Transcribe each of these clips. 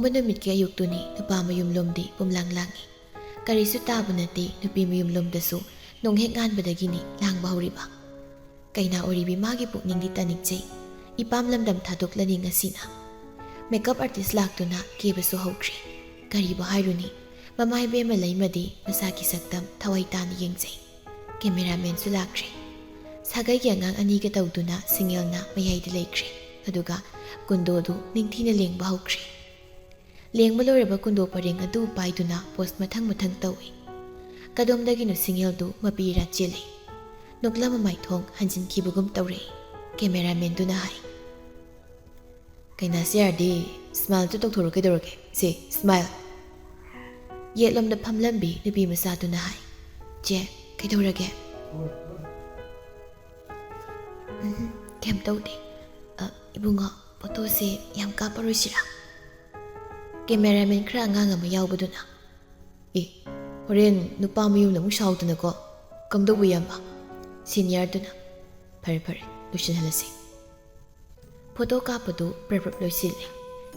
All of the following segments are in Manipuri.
ꯂꯨꯍꯣꯡꯕ ꯅꯨꯃꯤꯠꯀꯤ ꯑꯌꯨꯛꯇꯨꯅꯤ ꯅꯨꯄꯥ ꯃꯌꯨꯝꯂꯣꯝꯗꯤ ꯄꯨꯝꯂꯥꯡ ꯂꯥꯡꯏ ꯀꯔꯤꯁꯨ ꯇꯥꯕ ꯅꯠꯇꯦ ꯅꯨꯄꯤ ꯃꯌꯨꯝꯂꯣꯝꯗꯁꯨ ꯅꯣꯡꯍꯦꯛ ꯉꯥꯟꯕꯗꯒꯤꯅꯤ ꯂꯥꯡꯕ ꯍꯧꯔꯤꯕ ꯀꯩꯅꯥ ꯑꯣꯏꯔꯤꯕꯤ ꯃꯥꯒꯤ ꯄꯨꯛꯅꯤꯡꯗꯤ ꯇꯅꯤꯛꯆꯩ ꯏꯄꯥꯝ ꯂꯝꯗꯝ ꯊꯥꯗꯣꯛꯂꯅꯤ ꯉꯁꯤꯅ ꯃꯦꯀꯞ ꯑꯥꯔꯇꯤꯁ ꯂꯥꯛꯇꯨꯅ ꯀꯦꯕꯁꯨ ꯍꯧꯈ꯭ꯔꯦ ꯀꯔꯤꯕꯨ ꯍꯥꯏꯔꯨꯅꯤ ꯃꯃꯥ ꯏꯕꯦꯝꯃ ꯂꯩꯃꯗꯤ ꯃꯁꯥꯒꯤ ꯁꯛꯇꯝ ꯊꯋꯥꯏ ꯇꯥꯅ ꯌꯦꯡꯖꯩ ꯀꯦꯃꯦꯔꯥꯃꯦꯟꯁꯨ ꯂꯥꯛꯈ꯭ꯔꯦ ꯁꯥꯒꯩꯒꯤ ꯑꯉꯥꯡ ꯑꯅꯤꯒ ꯇꯧꯗꯨꯅ ꯁꯤꯡꯉꯦꯜꯅ ꯃꯌꯥꯏꯗ ꯂꯩꯈ꯭ꯔꯦ ꯑꯗꯨꯒ ꯀꯨꯟꯗꯣꯗꯨ ꯅꯤꯡꯊꯤꯅ ꯂꯦꯡꯕ ꯍꯧꯈ꯭ꯔꯦ ꯂꯦꯡꯕ ꯂꯣꯏꯔꯕ ꯀꯨꯟꯗꯣ ꯄꯔꯦꯡ ꯑꯗꯨ ꯄꯥꯏꯗꯨꯅ ꯄꯣꯁ ꯃꯊꯪ ꯃꯊꯪ ꯇꯧꯏ ꯀꯗꯣꯝꯗꯒꯤꯅꯣ ꯁꯤꯡꯉꯦꯜꯗꯨ ꯃꯄꯤꯔꯥ ꯆꯦꯜꯂꯤ ꯅꯣꯛꯂꯝ ꯃꯃꯥꯏꯊꯣꯡ ꯍꯟꯖꯤꯟꯈꯤꯕꯒꯨꯝ ꯇꯧꯔꯛꯏ ꯀꯦꯃꯦꯔꯥꯃꯦꯟꯗꯨꯅ ꯍꯥꯏ ꯀꯩꯅꯥꯁꯤ ꯌꯥꯔꯗꯤ ꯁ꯭ꯃꯥꯏꯜꯇꯨ ꯇꯧꯊꯣꯔꯛ ꯀꯩꯗꯧꯔꯒꯦ ꯁꯤ ꯁ꯭ꯃꯥꯏꯜ ꯌꯦꯠꯂꯣꯝꯗ ꯐꯝꯂꯝꯕꯤ ꯅꯨꯄꯤ ꯃꯆꯥꯗꯨꯅ ꯍꯥꯏ ꯆꯦ ꯀꯩꯗꯧꯔꯒꯦ ꯀꯩꯝ ꯇꯧꯗꯦ ꯏꯕꯨꯡꯉꯣ ꯐꯣꯇꯣꯁꯦ ꯌꯥꯝ ꯀꯥꯞꯄꯔꯣꯏꯁꯤꯔꯥ ꯀꯦꯃꯦꯔꯥꯃꯦꯟ ꯈꯔ ꯑꯉꯥꯡ ꯑꯃ ꯌꯥꯎꯕꯗꯨꯅ ꯍꯣꯔꯦꯟ ꯅꯨꯄꯥ ꯃꯌꯨꯝꯅ ꯑꯃꯨꯛ ꯁꯥꯎꯗꯅꯀꯣ ꯀꯝꯗꯧꯕ ꯌꯥꯝꯕ ꯁꯤꯅꯤꯌꯔꯗꯨꯅ ꯐꯔꯦ ꯂꯣꯏꯁꯤꯟꯍꯜꯂꯁꯤ ꯐꯣꯇꯣ ꯀꯥꯞꯄꯗꯨ ꯄ꯭ꯔꯞ ꯂꯣꯏꯁꯤꯜꯂꯤ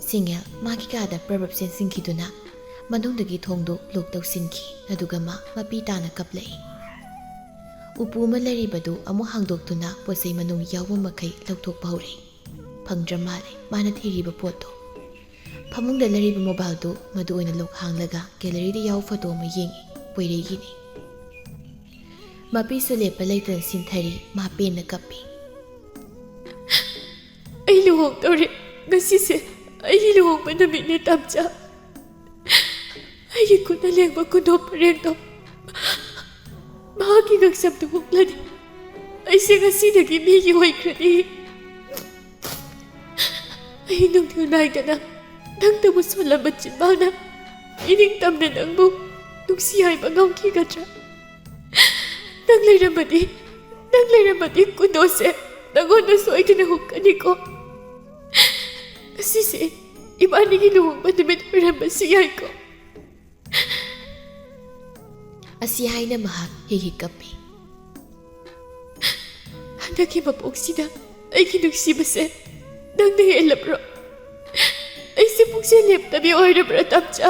ꯁꯤꯡꯉꯦꯜ ꯃꯥꯒꯤ ꯀꯥꯗ ꯄ꯭ꯔꯞ ꯆꯦꯟꯁꯤꯟꯈꯤꯗꯨꯅ ꯃꯅꯨꯡꯗꯒꯤ ꯊꯣꯡꯗꯨ ꯂꯣꯛ ꯇꯧꯁꯤꯟꯈꯤ ꯑꯗꯨꯒ ꯃꯥ ꯃꯄꯤ ꯇꯥꯅ ꯀꯞꯂꯛꯏ ꯎꯄꯨ ꯑꯃ ꯂꯩꯔꯤꯕꯗꯨ ꯑꯃꯨꯛ ꯍꯥꯡꯗꯣꯛꯇꯨꯅ ꯄꯣꯠꯆꯩ ꯃꯅꯨꯡ ꯌꯥꯎꯕ ꯃꯈꯩ ꯂꯧꯊꯣꯛꯄ ꯍꯧꯔꯛꯏ ꯐꯪꯗ꯭ꯔ ꯃꯥꯜꯂꯦ ꯃꯥꯅ ꯊꯤꯔꯤꯕ ꯄꯣꯠꯇꯣ ꯐꯃꯨꯡꯗ ꯂꯩꯔꯤꯕ ꯃꯣꯕꯥꯏꯜꯗꯨ ꯃꯗꯨ ꯑꯣꯏꯅ ꯂꯣꯛ ꯍꯥꯡꯂꯒ ꯒꯦꯂꯔꯤꯗ ꯌꯥꯎꯕ ꯐꯣꯇꯣ ꯑꯃ ꯌꯦꯡꯉꯤ ꯄꯣꯏꯔꯩꯒꯤꯅꯤ ꯃꯄꯤꯁꯨ ꯂꯦꯞꯄ ꯂꯩꯇꯅ ꯁꯤꯟꯊꯔꯤ ꯃꯥ ꯄꯦꯟꯅ ꯀꯞꯄꯤ ꯑꯩ ꯂꯨꯍꯣꯡꯗꯧꯔꯦ ꯉꯁꯤꯁꯦ ꯑꯩꯒꯤ ꯂꯨꯍꯣꯡꯕ ꯅꯨꯃꯤꯠꯅꯦ ꯇꯝꯆꯥ ꯑꯩꯒꯤ ꯈꯨꯠꯅ ꯂꯦꯡꯕ ꯀꯨꯟꯗꯣ ꯄꯔꯦꯡꯗꯣ ꯃꯍꯥꯛꯀꯤ ꯉꯛꯁꯝꯗ ꯍꯨꯛꯂꯅꯤ ꯑꯩꯁꯦ ꯉꯁꯤꯗꯒꯤ ꯃꯤꯒꯤ ꯑꯣꯏꯈ꯭ꯔꯅꯤ ꯑꯩ ꯅꯨꯡꯊꯤꯜ ꯅꯥꯏꯗꯅ ꯅꯪꯇꯕꯨ ꯁꯣꯜꯂꯝꯕ ꯆꯤꯟꯕꯥꯜꯅ ꯏꯅꯤꯡꯇꯝꯅ ꯅꯪꯕꯨ ꯅꯨꯡꯁꯤ ꯍꯥꯏꯕ ꯉꯝꯈꯤꯒꯗ꯭ꯔꯥ ꯅꯪ ꯂꯩꯔꯝꯃꯗꯤ ꯀꯨꯟꯗꯣꯁꯦ ꯅꯪꯉꯣꯟꯗ ꯁꯣꯏꯗꯅ ꯍꯨꯛꯀꯅꯤꯀꯣ ꯉꯁꯤꯁꯦ ꯏꯕꯥꯅꯤꯒꯤ ꯂꯨꯍꯣꯡꯕ ꯅꯨꯃꯤꯠ ꯑꯣꯏꯔꯝꯕꯁꯨ ꯌꯥꯏꯀꯣ ꯑꯁꯤ ꯍꯥꯏꯅ ꯃꯍꯥꯛ ꯍꯤꯛ ꯀꯞꯄꯤ ꯍꯟꯗꯛꯀꯤ ꯃꯄꯣꯛꯁꯤꯗ ꯑꯩꯒꯤ ꯅꯨꯡꯁꯤꯕꯁꯦ ꯅꯪꯅ ꯍꯦꯜꯂꯕ꯭ꯔꯣ ꯑꯩꯁꯦ ꯄꯨꯛꯆꯦꯜ ꯂꯦꯞꯇꯕꯤ ꯑꯣꯏꯔꯕ꯭ꯔꯥ ꯇꯝꯆꯥ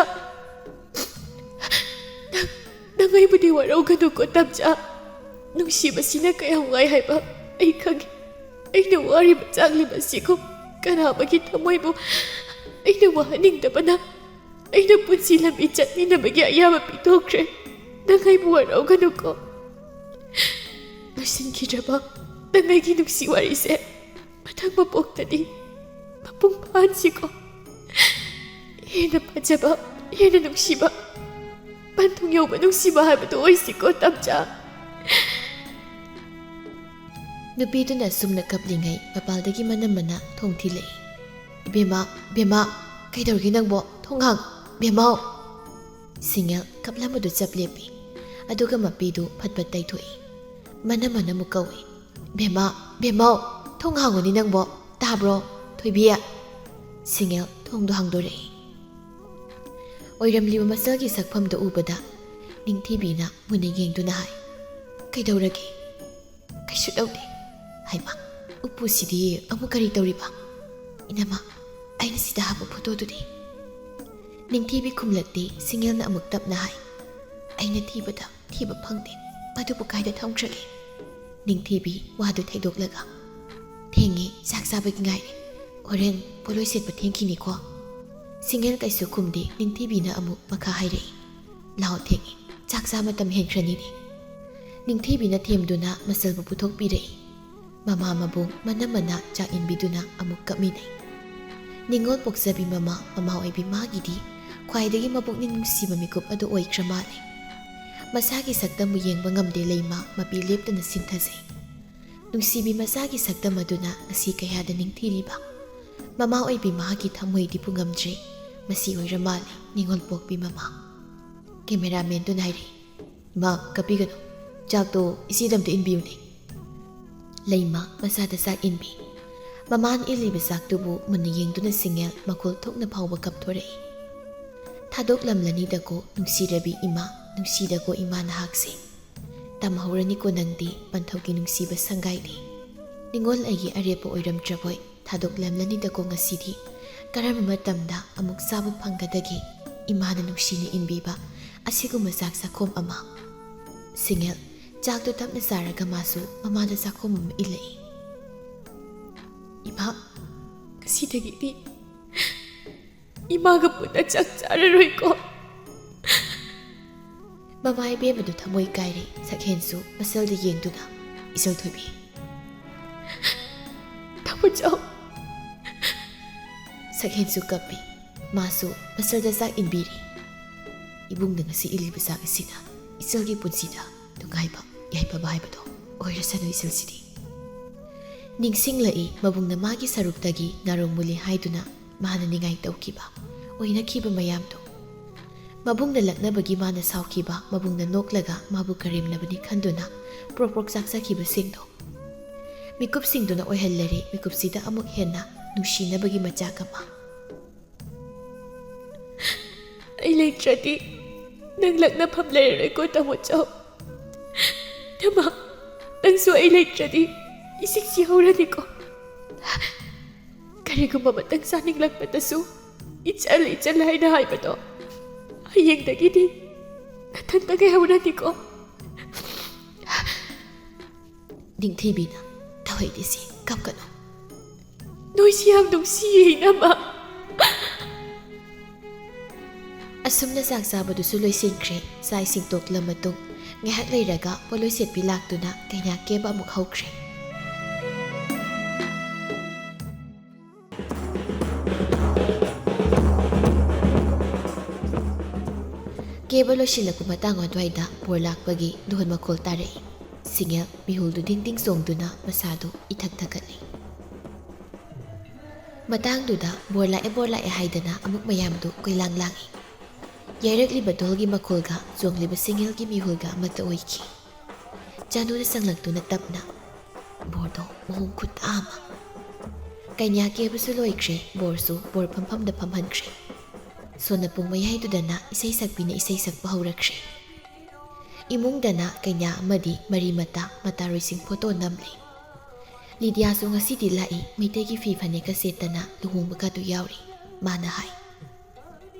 ꯅꯪ ꯑꯩꯕꯨꯗꯤ ꯋꯥꯔꯧꯒꯅꯨꯀꯣ ꯇꯝꯆꯥ ꯅꯨꯡꯁꯤꯕꯁꯤꯅ ꯀꯌꯥꯝ ꯋꯥꯏ ꯍꯥꯏꯕ ꯑꯩ ꯈꯪꯉꯤ ꯑꯩꯅ ꯋꯥꯔꯤꯕ ꯆꯥꯛꯂꯤꯕꯁꯤꯒꯨꯝ ꯀꯅꯥꯕꯒꯤ ꯊꯃꯣꯏꯕꯨ ꯑꯩꯅ ꯋꯥꯍꯟꯅꯤꯡꯗꯕꯅ ꯑꯩꯅ ꯄꯨꯟꯁꯤ ꯂꯝꯕꯤ ꯆꯠꯃꯤꯟꯅꯕꯒꯤ ꯑꯌꯥꯕ ꯄꯤꯊꯣꯛꯈ꯭ꯔꯦ ꯅꯪ ꯑꯩꯕꯨ ꯋꯥꯔꯧꯒꯅꯨꯀꯣ ꯂꯣꯏꯁꯤꯟꯈꯤꯗ꯭ꯔꯕ ꯅꯪ ꯑꯩꯒꯤ ꯅꯨꯡꯁꯤ ꯋꯥꯔꯤꯁꯦ ꯃꯊꯪ ꯃꯄꯣꯛꯇꯗꯤ ꯃꯄꯨꯡ ꯐꯥꯍꯟꯁꯤꯀꯣ ꯍꯦꯟꯅ ꯐꯖꯕ ꯍꯦꯟꯅ ꯅꯨꯡꯁꯤꯕ ꯄꯟꯊꯨꯡ ꯌꯧꯕ ꯅꯨꯡꯁꯤꯕ ꯍꯥꯏꯕꯗꯨ ꯑꯣꯏꯁꯤꯀꯣ ꯇꯝꯆꯥ ꯅꯨꯄꯤꯗꯨꯅ ꯁꯨꯝꯅ ꯀꯞꯂꯤꯉꯩ ꯃꯄꯥꯜꯗꯒꯤ ꯃꯅꯝ ꯊꯣꯡ ꯊꯤꯜꯂꯛꯏ ꯕꯦꯝꯃ ꯀꯩꯗꯧꯔꯒꯦ ꯅꯪꯕꯣ ꯊꯣꯡꯍꯥꯡ ꯕꯦꯝꯃꯥꯎ ꯁꯤꯡꯉꯦꯜ ꯀꯞꯂꯝꯕꯗꯨ ꯆꯞ ꯂꯦꯞꯄꯤ ꯑꯗꯨꯒ ꯃꯄꯤꯗꯨ ꯐꯠ ꯇꯩꯊꯣꯛꯏ ꯃꯅꯝ ꯑꯃꯨꯛ ꯀꯧꯏ ꯕꯦꯝꯃꯥꯎ ꯊꯣꯡ ꯍꯥꯡꯉꯨꯅꯤ ꯅꯪꯕꯣ ꯇꯥꯕ꯭ꯔꯣ ꯊꯣꯏꯕꯤ ꯁꯤꯡꯉꯦꯜ ꯊꯣꯡꯗꯣ ꯍꯥꯡꯗꯣꯔꯛꯏ ꯑꯣꯏꯔꯝꯂꯤꯕ ꯃꯆꯜꯒꯤ ꯁꯛꯐꯝꯗꯨ ꯎꯕꯗ ꯅꯤꯡꯊꯤꯕꯤꯅ ꯃꯨꯟꯅ ꯌꯦꯡꯗꯨꯅ ꯍꯥꯏ ꯀꯩꯗꯧꯔꯒꯦ ꯀꯩꯁꯨ ꯇꯧꯗꯦ ꯍꯥꯏꯃ ꯎꯄꯨꯁꯤꯗꯤ ꯑꯃꯨꯛ ꯀꯔꯤ ꯇꯧꯔꯤꯕ ꯏꯅꯝꯃ ꯑꯩꯅ ꯁꯤꯗ ꯍꯥꯞꯄ ꯐꯣꯇꯣꯗꯨꯗꯤ ꯅꯤꯡꯊꯤꯕꯤ ꯈꯨꯝꯂꯛꯇꯦ ꯁꯤꯡꯉꯦꯜꯅ ꯑꯃꯨꯛ ꯇꯞꯅ ꯍꯥꯏ ꯑꯩꯅ ꯊꯤꯕ ꯐꯪꯗꯦ ꯃꯗꯨꯕꯨ ꯀꯥꯏꯗ ꯊꯝꯈ꯭ꯔꯒꯦ ꯅꯤꯡꯊꯤꯕꯤ ꯋꯥꯗꯨ ꯊꯩꯗꯣꯛꯂꯒ ꯊꯦꯡꯉꯦ ꯆꯥꯛ ꯆꯥꯕꯒꯤ ꯉꯥꯏꯔꯦ ꯍꯣꯔꯦꯟ ꯄꯣꯠꯂꯣꯏ ꯁꯦꯠꯄ ꯊꯦꯡꯈꯤꯅꯤꯀꯣ ꯁꯤꯡꯉꯦꯜ ꯀꯩꯁꯨ ꯈꯨꯝꯗꯦ ꯅꯤꯡꯊꯤꯕꯤꯅ ꯑꯃꯨꯛ ꯃꯈꯥ ꯍꯥꯏꯔꯛꯏ ꯂꯥꯎ ꯊꯦꯡꯉꯦ ꯆꯥꯛ ꯆꯥ ꯃꯇꯝ ꯍꯦꯟꯈ꯭ꯔꯅꯤꯅꯦ ꯅꯤꯡꯊꯤꯕꯤꯅ ꯊꯦꯝꯗꯨꯅ ꯃꯆꯜꯕꯨ ꯄꯨꯊꯣꯛꯄꯤꯔꯛꯏ ꯃꯃꯥ ꯃꯕꯨꯡ ꯃꯅ ꯆꯥꯛ ꯏꯟꯕꯤꯗꯨꯅ ꯑꯃꯨꯛ ꯀꯞꯃꯤꯟꯅꯩ ꯅꯤꯡꯉꯣꯜ ꯄꯣꯛꯆꯕꯤ ꯃꯃꯥ ꯑꯣꯏꯕꯤ ꯃꯥꯒꯤꯗꯤ ꯈ꯭ꯋꯥꯏꯗꯒꯤ ꯃꯄꯨꯛꯅꯤꯡ ꯅꯨꯡꯁꯤꯕ ꯃꯤꯀꯨꯞ ꯑꯗꯨ ꯑꯣꯏꯈ꯭ꯔ ꯃꯥꯜꯂꯦ ꯃꯁꯥꯒꯤ ꯁꯛꯇꯝꯕꯨ ꯌꯦꯡꯕ ꯉꯝꯗꯦ ꯂꯩꯃ ꯃꯄꯤ ꯂꯦꯞꯇꯅ ꯁꯤꯟꯊꯖꯩ ꯅꯨꯡꯁꯤꯕꯤ ꯃꯆꯥꯒꯤ ꯁꯛꯇꯝ ꯑꯗꯨꯅ ꯉꯁꯤ ꯀꯌꯥꯗ ꯅꯤꯡꯊꯤꯔꯤꯕ ꯃꯃꯥ ꯑꯣꯏꯕꯤ ꯃꯍꯥꯛꯀꯤ ꯊꯃꯣꯏꯗꯤ ꯄꯨꯉꯝꯗ꯭ꯔꯦ ꯃꯁꯤ ꯑꯣꯏꯔ ꯃꯥꯜꯂꯦ ꯅꯤꯡꯉꯣꯜ ꯄꯣꯛꯄꯤ ꯃꯃꯥ ꯀꯦꯃꯦꯔꯥꯃꯦꯟꯗꯨꯅ ꯍꯥꯏꯔꯛꯏ ꯏꯃꯥ ꯀꯞꯄꯤꯒꯅꯨ ꯆꯥꯛꯇꯣ ꯏꯆꯦꯗꯝꯇ ꯏꯟꯕꯤꯌꯨꯅꯦ ꯂꯩꯃ ꯃꯆꯥꯗ ꯆꯥꯛ ꯏꯟꯕꯤ ꯃꯃꯥꯅ ꯏꯜꯂꯤꯕ ꯆꯥꯛꯇꯨꯕꯨ ꯃꯨꯟꯅ ꯌꯦꯡꯗꯨꯅ ꯁꯤꯡꯉꯦꯜ ꯃꯈꯣꯜ ꯊꯣꯛꯅ ꯐꯥꯎꯕ ꯀꯞꯊꯣꯔꯛꯏ ꯊꯥꯗꯣꯛꯂꯝꯂꯅꯤꯗꯀꯣ ꯅꯨꯡꯁꯤꯔꯕꯤ ꯏꯃꯥ ꯅꯨꯡꯁꯤꯗꯀꯣ ꯏꯃꯥ ꯅꯍꯥꯛꯁꯦ ꯇꯝꯍꯧꯔꯅꯤꯀꯣ ꯅꯪꯗꯤ ꯄꯟꯊꯧꯒꯤ ꯅꯨꯡꯁꯤꯕ ꯁꯪꯒꯥꯏꯗꯤ ꯅꯤꯡꯉꯣꯜ ꯑꯩꯒꯤ ꯑꯔꯦꯞꯄ ꯑꯣꯏꯔꯝꯗ꯭ꯔꯕꯣꯏ ꯊꯥꯗꯣꯛꯂꯝꯂꯅꯤꯗꯀꯣ ꯉꯁꯤꯗꯤ ꯀꯔꯝꯕ ꯃꯇꯝꯗ ꯑꯃꯨꯛ ꯆꯥꯕ ꯐꯪꯒꯗꯒꯦ ꯏꯃꯥꯅ ꯅꯨꯡꯁꯤꯅ ꯏꯟꯕꯤꯕ ꯑꯁꯤꯒꯨꯝꯕ ꯆꯥꯛ ꯆꯥꯈꯣꯝ ꯑꯃ꯫ ꯁꯤꯡꯒꯦꯜ ꯆꯥꯛꯇꯨ ꯇꯞꯅ ꯆꯥꯔꯒ ꯃꯥꯁꯨ ꯃꯃꯥꯗ ꯆꯥꯈꯣꯝ ꯑꯃ ꯏꯜꯂꯛꯏ꯫ ꯏꯃꯥ, ꯉꯁꯤꯗꯒꯤꯗꯤ ꯏꯃꯥꯒ ꯄꯨꯟꯅ ꯆꯥꯛ ꯆꯥꯔꯔꯣꯏꯀꯣ? ꯃꯃꯥ ꯏꯕꯦꯝꯃꯗꯨ ꯊꯃꯣꯏ ꯀꯥꯏꯔꯦ꯫ ꯁꯛꯍꯦꯟꯁꯨ ꯃꯁꯜꯗ ꯌꯦꯡꯗꯨꯅ, ꯏꯆꯜꯊꯣꯏꯕꯤ, ꯇꯥꯃꯣꯆꯥꯎ, ꯁꯛꯍꯦꯟꯁꯨ ꯀꯞꯄꯤ꯫ ꯃꯥꯁꯨ ꯃꯁꯜꯗ ꯆꯥꯛ ꯏꯟꯕꯤꯔꯤ꯫ ꯏꯕꯨꯡꯅ ꯉꯁꯤ ꯏꯜꯂꯤꯕ ꯆꯥꯛ ꯑꯁꯤꯅ ꯏꯆꯜꯒꯤ ꯄꯨꯟꯁꯤꯗ ꯅꯨꯡꯉꯥꯏꯕ ꯌꯥꯏꯐꯕ ꯍꯥꯏꯕꯗꯣ ꯑꯣꯏꯔꯁꯅꯨ ꯏꯆꯜꯁꯤꯗꯤ꯫ ꯅꯤꯡꯁꯤꯡꯂꯛꯏ ꯃꯕꯨꯡꯅ ꯃꯥꯒꯤ ꯁꯔꯨꯛꯇꯒꯤ ꯉꯥꯔꯣꯡ ꯃꯨꯜꯂꯤ ꯍꯥꯏꯗꯨꯅ ꯃꯥꯅ ꯅꯤꯡꯉꯥꯏ ꯇꯧꯈꯤꯕ, ꯑꯣꯏꯅꯈꯤꯕ ꯃꯌꯥꯝꯗꯣ꯫ ꯃꯕꯨꯡꯅ ꯂꯛꯅꯕꯒꯤ ꯃꯥꯅ ꯁꯥꯎꯈꯤꯕ, ꯃꯕꯨꯡꯅ ꯅꯣꯛꯂꯒ ꯃꯥꯕꯨ ꯀꯔꯦꯝꯅꯕꯅꯤ ꯈꯟꯗꯨꯅ ꯄ꯭ꯔꯣꯛ ꯄ꯭ꯔꯣꯛ ꯆꯥꯛꯆꯈꯤꯕꯁꯤꯡꯗꯣ ꯃꯤꯀꯨꯞꯁꯤꯡꯗꯨꯅ ꯑꯣꯏꯍꯜꯂꯔꯤ ꯃꯤꯀꯨꯞꯁꯤꯗ ꯑꯃꯨꯛ ꯍꯦꯟꯅ ꯅꯨꯡꯁꯤꯅꯕꯒꯤ ꯃꯆꯥꯛ ꯑꯃ꯫ ꯑꯩ ꯂꯩꯇ꯭ꯔꯗꯤ ꯅꯪ ꯂꯛꯅꯐꯝ ꯂꯩꯔꯔꯣꯏꯀꯣ ꯇꯥꯃꯣꯆꯥꯎ꯫ ꯅꯃꯥ, ꯅꯪꯁꯨ ꯑꯩ ꯂꯩꯇ꯭ꯔꯗꯤ ꯏꯁꯤꯡ ꯁꯤꯍꯧꯔꯅꯤꯀꯣ꯫ ꯀꯔꯤꯒꯨꯝꯕ ꯃꯇꯪ ꯆꯥꯅꯤꯡꯂꯛꯄꯗꯁꯨ ꯏꯆꯜ ꯏꯆꯜ ꯍꯥꯏꯅ ꯍꯥꯏꯕꯗꯣ ꯍꯌꯦꯡꯗꯒꯤꯗꯤ ꯅꯊꯟꯇ ꯀꯩꯍꯧꯔꯅꯤꯀꯣ꯫ ꯅꯤꯡꯊꯤꯕꯤꯅ, ꯊꯋꯥꯏꯗꯤꯁꯤ ꯀꯞꯀꯅꯨ꯫ ꯅꯣꯏꯁꯤ ꯌꯥꯝ ꯅꯨꯡꯁꯤꯌꯦ ꯏꯅꯝꯃ꯫ ꯑꯁꯨꯝꯅ ꯆꯥꯛ ꯆꯥꯕꯗꯨꯁꯨ ꯂꯣꯏꯁꯤꯟꯈ꯭ꯔꯦ꯫ ꯆꯥꯛ ꯏꯁꯤꯡ ꯇꯣꯛꯂ ꯃꯇꯨꯡ ꯉꯥꯏꯍꯥꯛ ꯂꯩꯔꯒ ꯄꯣꯠꯂꯣꯏ ꯁꯦꯠꯄꯤ ꯂꯥꯛꯇꯨꯅ ꯀꯩꯅꯥ ꯀꯦꯕ ꯑꯃꯨꯛ ꯍꯧꯈ꯭ꯔꯦ꯫ ꯀꯦꯕ ꯂꯣꯏꯁꯤꯜꯂꯛꯄ ꯃꯇꯥꯡ ꯑꯗꯨꯋꯥꯏꯗ ꯕꯣꯔ ꯂꯥꯛꯄꯒꯤ ꯙꯣꯟ ꯃꯈꯣꯜ ꯇꯥꯔꯛꯏ꯫ ꯁꯤꯡꯒꯦꯜ ꯃꯤꯍꯨꯜꯗꯨ ꯗꯤꯡ ꯗꯤꯡ ꯆꯣꯡꯗꯨꯅ ꯃꯁꯥꯗꯨ ꯏꯊꯛ ꯊꯛꯀꯠꯂꯤ꯫ ꯃꯇꯥꯡꯗꯨꯗ ꯕꯣꯔ ꯂꯥꯛꯑꯦ ꯍꯥꯏꯗꯅ ꯑꯃꯨꯛ ꯃꯌꯥꯝꯗꯨ ꯀꯣꯏꯂꯥꯡ ꯂꯥꯡꯏ꯫ ꯌꯥꯏꯔꯛꯂꯤꯕ ꯙꯣꯜꯒꯤ ꯃꯈꯣꯜꯒ ꯆꯣꯡꯂꯤꯕ ꯁꯤꯡꯒꯦꯜꯒꯤ ꯃꯤꯍꯨꯜꯒ ꯑꯃꯠꯇ ꯑꯣꯏꯈꯤ꯫ ꯆꯥꯅꯨꯅ ꯆꯪꯂꯛꯇꯨꯅ ꯇꯞꯅ, ꯕꯣꯔꯗꯣ ꯃꯑꯣꯡ ꯈꯨꯠꯇꯥ ꯑꯃ꯫ ꯀꯩꯅꯥ ꯀꯦꯕꯁꯨ ꯂꯣꯏꯈ꯭ꯔꯦ, ꯕꯣꯔꯁꯨ ꯕꯣꯔ ꯐꯝꯐꯝꯗ ꯐꯝꯍꯟꯈ꯭ꯔꯦ꯫ ꯁꯣꯟꯅ ꯄꯨꯡ ꯃꯌꯥꯏꯗꯨꯗꯅ ꯏꯁꯩ ꯁꯛꯄꯤꯅ ꯏꯁꯩ ꯁꯛꯄ ꯍꯧꯔꯛꯈ꯭ꯔꯦ꯫ ꯏꯃꯨꯡꯗꯅ ꯀꯩꯅꯥ ꯑꯃꯗꯤ ꯃꯔꯤ ꯃꯇꯥ ꯃꯇꯥꯔꯣꯏꯁꯤꯡ ꯐꯣꯇꯣ ꯅꯝꯂꯤ꯫ ꯂꯤꯗꯤꯌꯥꯁꯨ ꯉꯁꯤꯗꯤ ꯂꯥꯛꯏ꯫ ꯃꯩꯇꯩꯒꯤ ꯐꯤ ꯐꯅꯦꯛꯀ ꯁꯦꯠꯇꯅ ꯂꯨꯍꯣꯡꯕꯒꯗꯨ ꯌꯥꯎꯔꯤ꯫ ꯃꯥꯅ ꯍꯥꯏ,